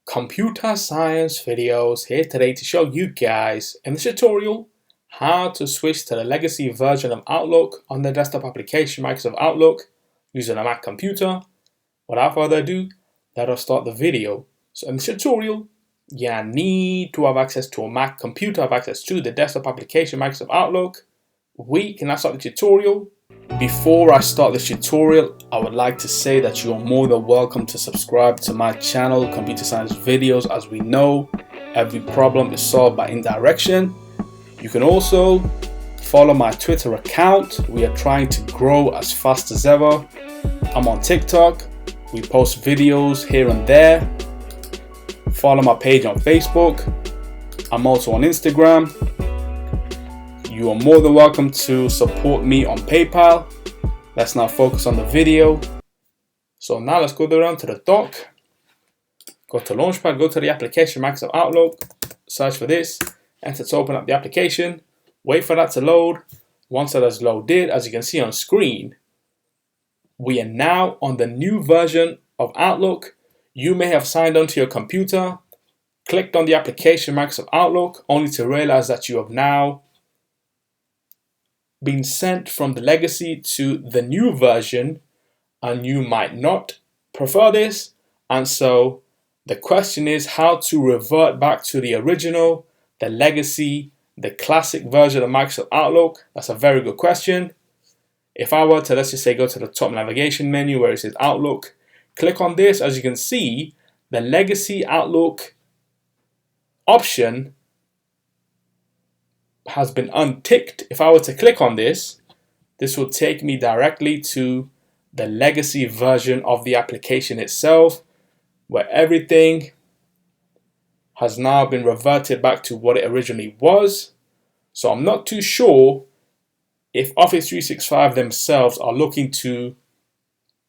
Computer science videos here today to show you guys in this tutorial how to switch to the legacy version of Outlook on the desktop application Microsoft Outlook using a Mac computer. Without further ado, let us start the video. So in this tutorial, you need to have access to a Mac computer, have access to the desktop application Microsoft Outlook. We can now start the tutorial. Before I start this tutorial, I would like to say that you are more than welcome to subscribe to my channel, Computer Science Videos. As we know, every problem is solved by indirection. You can also follow my Twitter account. We are trying to grow as fast as ever. I'm on TikTok. We post videos here and there. Follow my page on Facebook. I'm also on Instagram. You are more than welcome to support me on PayPal. Let's now focus on the video. So now let's go down to the dock. Go to Launchpad, go to the application Microsoft Outlook. Search for this, and to open up the application. Wait for that to load. Once that has loaded, as you can see on screen, we are now on the new version of Outlook. You may have signed onto your computer, clicked on the application Microsoft Outlook, only to realize that you have now been sent from the legacy to the new version, and you might not prefer this. And so the question is how to revert back to the original, the legacy, the classic version of Microsoft Outlook. That's a very good question. If I were to, let's just say, go to the top navigation menu where it says Outlook, click on this. As you can see, the legacy Outlook option has been unticked. If I were to click on this, this will take me directly to the legacy version of the application itself, where everything has now been reverted back to what it originally was. So I'm not too sure if Office 365 themselves are looking to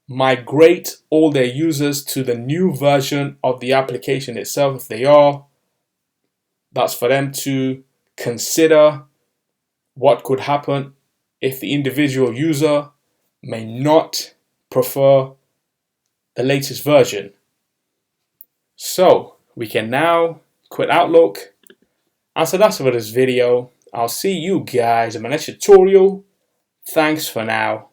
migrate all their users to the new version of the application itself. If they are, that's for them to consider what could happen if the individual user may not prefer the latest version. So we can now quit Outlook. And so that's it for this video. I'll see you guys in my next tutorial. Thanks for now.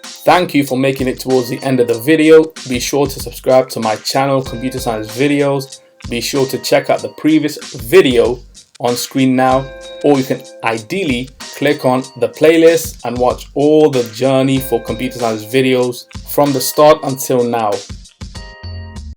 Thank you for making it towards the end of the video. Be sure to subscribe to my channel, Computer Science Videos. Be sure to check out the previous video on screen now, or you can ideally click on the playlist and watch all the journey for Computer Science videos from the start until now.